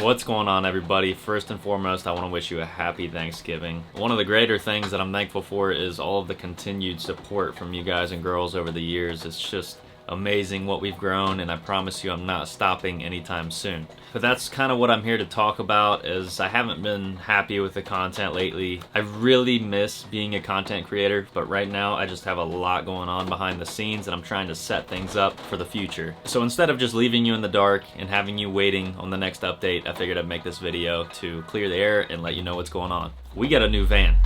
What's going on, everybody? First and foremost, I want to wish you a happy Thanksgiving. One of the greater things that I'm thankful for is all of the continued support from you guys and girls over the years. It's just amazing what we've grown, and I promise you I'm not stopping anytime soon. But that's kind of what I'm here to talk about, as I haven't been happy with the content lately. I really miss being a content creator, but right now I just have a lot going on behind the scenes, and I'm trying to set things up for the future. So instead of just leaving you in the dark and having you waiting on the next update, I figured I'd make this video to clear the air and let you know what's going on. We got a new van.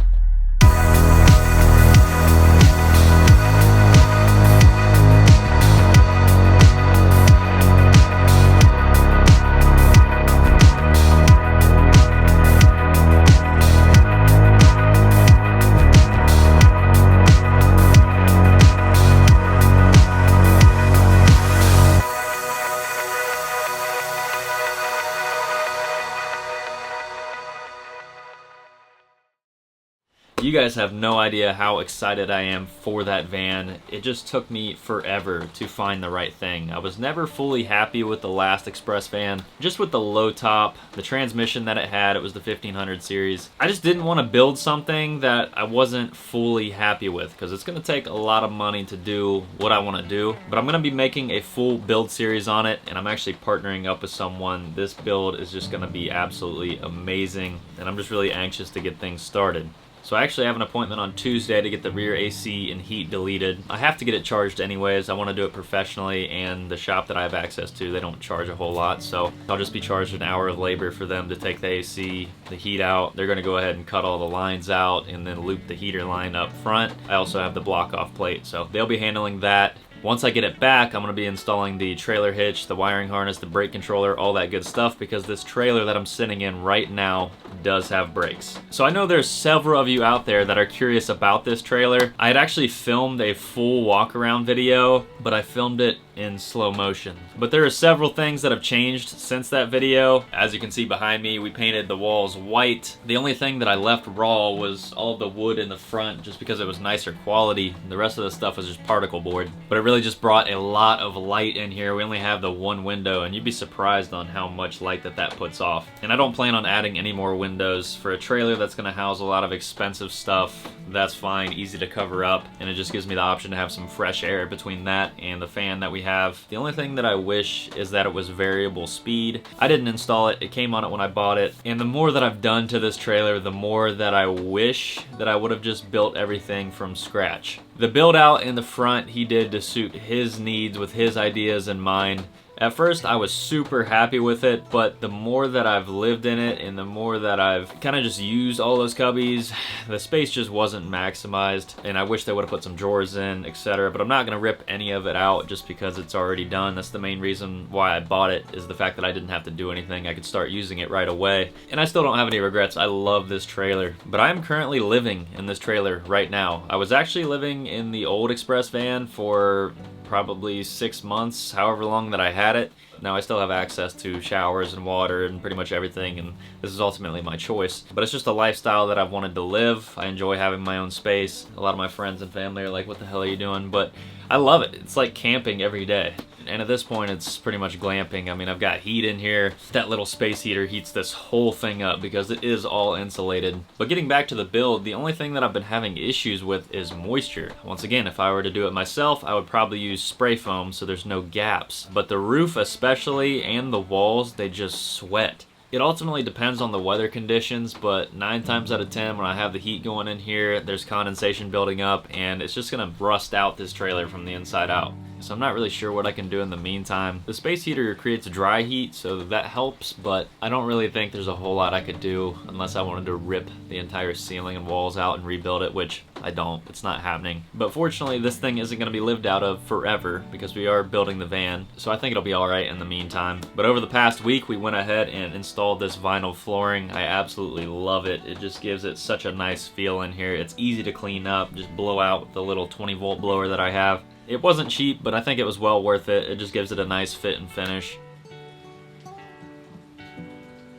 You guys have no idea how excited I am for that van. It just took me forever to find the right thing. I was never fully happy with the last Express van, just with the low top, the transmission that it had. It was the 1500 series. I just didn't want to build something that I wasn't fully happy with, because it's going to take a lot of money to do what I want to do. But I'm going to be making a full build series on it, and I'm actually partnering up with someone. This build is just going to be absolutely amazing, and I'm just really anxious to get things started. So I actually have an appointment on Tuesday to get the rear AC and heat deleted. I have to get it charged anyways. I want to do it professionally, and the shop that I have access to, they don't charge a whole lot, so I'll just be charged an hour of labor for them to take the AC, the heat out. They're going to go ahead and cut all the lines out and then loop the heater line up front. I also have the block off plate, so they'll be handling that. Once I get it back, I'm going to be installing the trailer hitch, the wiring harness, the brake controller, all that good stuff, because this trailer that I'm sitting in right now does have brakes. So I know there's several of you out there that are curious about this trailer. I had actually filmed a full walk around video, but I filmed it in slow motion. But there are several things that have changed since that video. As you can see behind me, we painted the walls white. The only thing that I left raw was all of the wood in the front, just because it was nicer quality. The rest of the stuff was just particle board. But it really just brought a lot of light in here. We only have the one window, and you'd be surprised on how much light that puts off. And I don't plan on adding any more windows. For a trailer that's going to house a lot of expensive stuff, that's fine, easy to cover up, and it just gives me the option to have some fresh air between that and the fan that we have. The only thing that I wish is that it was variable speed. I didn't install it, it came on it when I bought it, and the more that I've done to this trailer, the more that I wish that I would have just built everything from scratch. The build out in the front he did to suit his needs with his ideas in mind. At first I was super happy with it, but the more that I've lived in it and the more that I've kind of just used all those cubbies, the space just wasn't maximized, and I wish they would have put some drawers in, etc. But I'm not going to rip any of it out just because it's already done. That's the main reason why I bought it, is the fact that I didn't have to do anything. I could start using it right away, and I still don't have any regrets. I love this trailer, but I am currently living in this trailer right now. I was actually living in the old Express van for probably 6 months, however long that I had it. Now I still have access to showers and water and pretty much everything, and this is ultimately my choice. But it's just a lifestyle that I've wanted to live. I enjoy having my own space. A lot of my friends and family are like, what the hell are you doing? But I love it. It's like camping every day. And at this point, it's pretty much glamping. I mean, I've got heat in here. That little space heater heats this whole thing up because it is all insulated. But getting back to the build, the only thing that I've been having issues with is moisture. Once again, if I were to do it myself, I would probably use spray foam so there's no gaps. But the roof especially, and the walls, they just sweat. It ultimately depends on the weather conditions, but 9 times out of 10 when I have the heat going in here, there's condensation building up, and it's just gonna rust out this trailer from the inside out. So I'm not really sure what I can do in the meantime. The space heater creates dry heat, so that helps, but I don't really think there's a whole lot I could do unless I wanted to rip the entire ceiling and walls out and rebuild it, which I don't. It's not happening. But fortunately, this thing isn't going to be lived out of forever because we are building the van, so I think it'll be alright in the meantime. But over the past week, we went ahead and installed this vinyl flooring. I absolutely love it. It just gives it such a nice feel in here. It's easy to clean up, just blow out with the little 20-volt blower that I have. It wasn't cheap, but I think it was well worth it. It just gives it a nice fit and finish.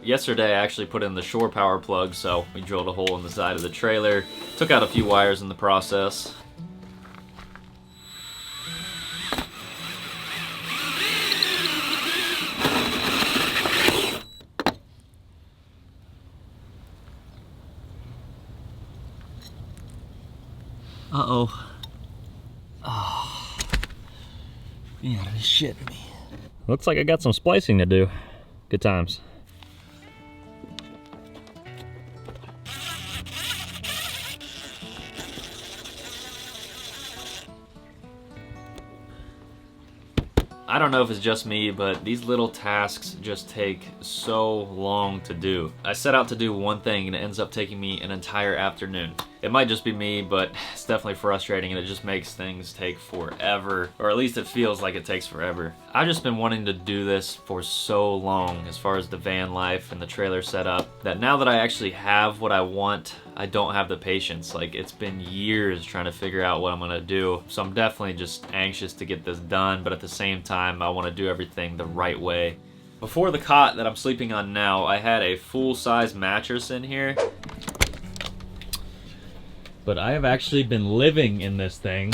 Yesterday I actually put in the shore power plug, so we drilled a hole in the side of the trailer, took out a few wires in the process. Uh-oh. Oh. You gotta be shitting me. Looks like I got some splicing to do. Good times. I don't know if it's just me, but these little tasks just take so long to do. I set out to do one thing and it ends up taking me an entire afternoon. It might just be me, but it's definitely frustrating and it just makes things take forever, or at least it feels like it takes forever. I've just been wanting to do this for so long as far as the van life and the trailer setup, that now that I actually have what I want, I don't have the patience. Like, it's been years trying to figure out what I'm gonna do, so I'm definitely just anxious to get this done, but at the same time, I wanna do everything the right way. Before the cot that I'm sleeping on now, I had a full-size mattress in here. But I have actually been living in this thing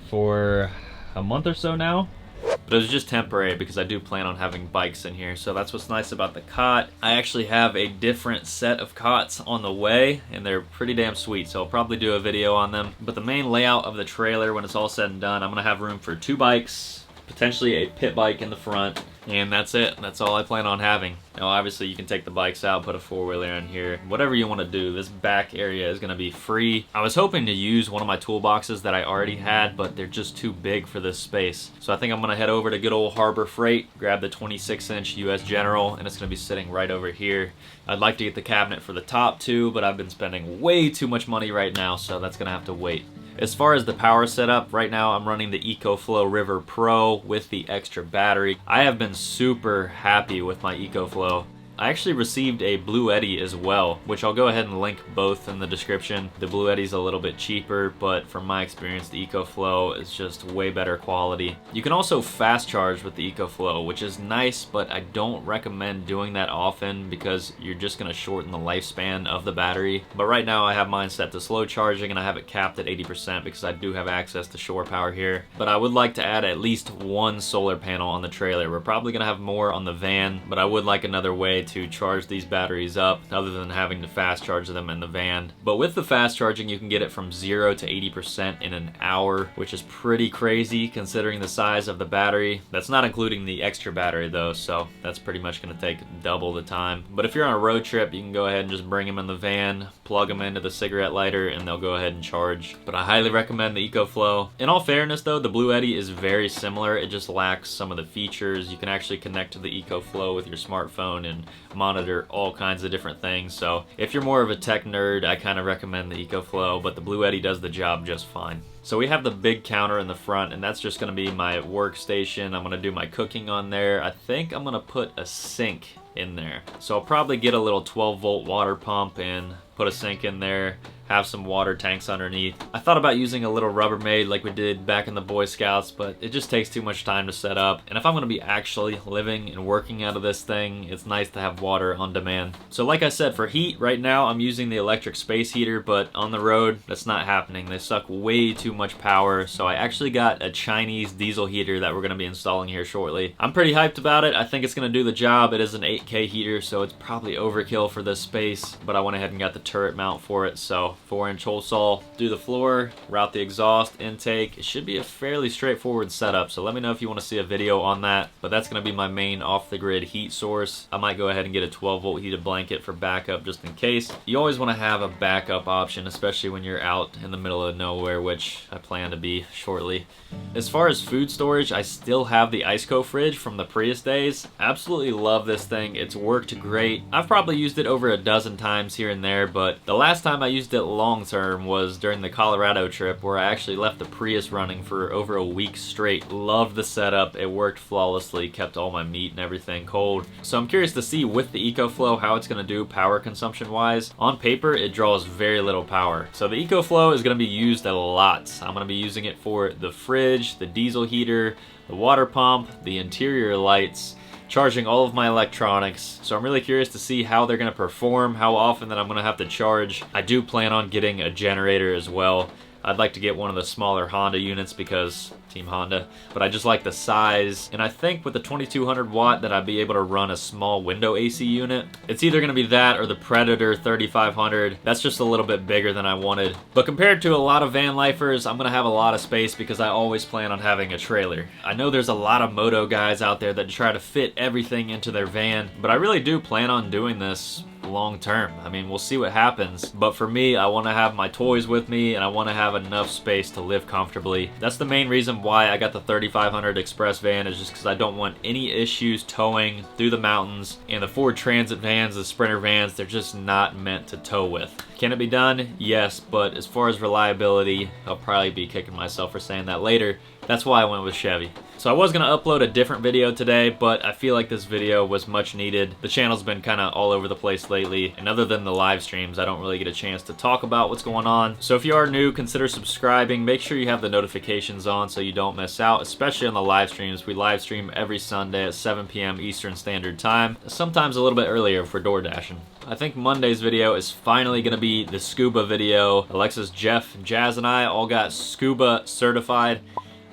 for a month or so now. But it was just temporary because I do plan on having bikes in here, so that's what's nice about the cot. I actually have a different set of cots on the way, and they're pretty damn sweet, so I'll probably do a video on them. But the main layout of the trailer, when it's all said and done, I'm gonna have room for 2 bikes, potentially a pit bike in the front, and that's it. That's all I plan on having. Now obviously you can take the bikes out, put a 4-wheeler in here, whatever you want to do. This back area is going to be free. I was hoping to use one of my toolboxes that I already had, but they're just too big for this space. So I think I'm going to head over to good old Harbor Freight, grab the 26-inch US General, and it's going to be sitting right over here. I'd like to get the cabinet for the top too, but I've been spending way too much money right now, so that's going to have to wait. As far as the power setup, right now I'm running the EcoFlow River Pro with the extra battery. I have been super happy with my EcoFlow. I actually received a Blue Eddy as well, which I'll go ahead and link both in the description. The Blue Eddy's a little bit cheaper, but from my experience, the EcoFlow is just way better quality. You can also fast charge with the EcoFlow, which is nice, but I don't recommend doing that often because you're just gonna shorten the lifespan of the battery. But right now I have mine set to slow charging and I have it capped at 80% because I do have access to shore power here. But I would like to add at least 1 solar panel on the trailer. We're probably gonna have more on the van, but I would like another way to charge these batteries up other than having to fast charge them in the van. But with the fast charging, you can get it from 0 to 80% in an hour, which is pretty crazy considering the size of the battery. That's not including the extra battery though, so that's pretty much going to take double the time. But if you're on a road trip, you can go ahead and just bring them in the van, plug them into the cigarette lighter, and they'll go ahead and charge. But I highly recommend the EcoFlow. In all fairness though, the Blue Eddy is very similar. It just lacks some of the features. You can actually connect to the EcoFlow with your smartphone and monitor all kinds of different things. So if you're more of a tech nerd, I kind of recommend the EcoFlow, but the Blue Eddy does the job just fine. So we have the big counter in the front, and that's just going to be my workstation. I'm going to do my cooking on there. I think I'm going to put a sink in there. So I'll probably get a little 12-volt water pump and put a sink in there, have some water tanks underneath. I thought about using a little Rubbermaid like we did back in the Boy Scouts, but it just takes too much time to set up. And if I'm gonna be actually living and working out of this thing, it's nice to have water on demand. So like I said, for heat, right now I'm using the electric space heater, but on the road, that's not happening. They suck way too much power, so I actually got a Chinese diesel heater that we're gonna be installing here shortly. I'm pretty hyped about it. I think it's gonna do the job. It is an 8K heater, so it's probably overkill for this space, but I went ahead and got the turret mount for it. So 4-inch hole saw, do the floor, route the exhaust, intake. It should be a fairly straightforward setup, so let me know if you want to see a video on that. But that's going to be my main off-the-grid heat source. I might go ahead and get a 12-volt heated blanket for backup just in case. You always want to have a backup option, especially when you're out in the middle of nowhere, which I plan to be shortly. As far as food storage, I still have the Iceco fridge from the Prius days. Absolutely love this thing. It's worked great. I've probably used it over a dozen times here and there, but the last time I used it long term was during the Colorado trip where I actually left the Prius running for over a week straight. Loved the setup. It worked flawlessly, kept all my meat and everything cold. So I'm curious to see with the EcoFlow how it's going to do power consumption wise. On paper, it draws very little power. So the EcoFlow is going to be used a lot. I'm going to be using it for the fridge, the diesel heater, the water pump, the interior lights, charging all of my electronics. So I'm really curious to see how they're going to perform, how often that I'm going to have to charge. I do plan on getting a generator as well. I'd like to get one of the smaller Honda units because Team Honda, but I just like the size, and I think with the 2200 watt that I'd be able to run a small window AC unit. It's either going to be that or the Predator 3500. That's just a little bit bigger than I wanted. But compared to a lot of van lifers, I'm going to have a lot of space because I always plan on having a trailer. I know there's a lot of moto guys out there that try to fit everything into their van, but I really do plan on doing this long term. I mean, we'll see what happens, but for me, I want to have my toys with me and I want to have enough space to live comfortably. That's the main reason why I got the 3500 Express van, is just because I don't want any issues towing through the mountains, and the Ford Transit vans, the Sprinter vans, they're just not meant to tow with. Can it be done? Yes, but as far as reliability, I'll probably be kicking myself for saying that later. That's why I went with Chevy. So I was going to upload a different video today, but I feel like this video was much needed. The channel's been kind of all over the place lately, and other than the live streams, I don't really get a chance to talk about what's going on. So if you are new, consider subscribing. Make sure you have the notifications on so you don't miss out, especially on the live streams. We live stream every Sunday at 7 p.m. Eastern Standard Time, sometimes a little bit earlier for door dashing. I think Monday's video is finally going to be the scuba video. Alexis, Jeff, Jazz, and I all got scuba certified.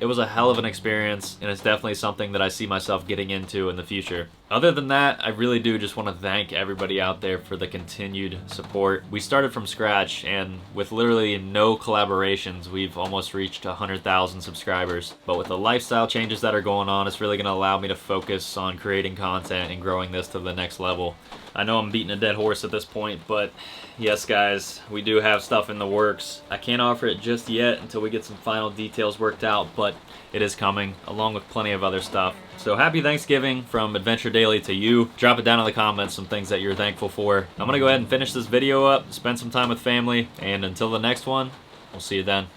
It was a hell of an experience, and it's definitely something that I see myself getting into in the future. Other than that, I really do just want to thank everybody out there for the continued support. We started from scratch, and with literally no collaborations, we've almost reached 100,000 subscribers. But with the lifestyle changes that are going on, it's really going to allow me to focus on creating content and growing this to the next level. I know I'm beating a dead horse at this point, but yes, guys, we do have stuff in the works. I can't offer it just yet until we get some final details worked out, but it is coming, along with plenty of other stuff. So happy Thanksgiving from Adventure Daily to you. Drop it down in the comments, some things that you're thankful for. I'm going to go ahead and finish this video up, spend some time with family, and until the next one, we'll see you then.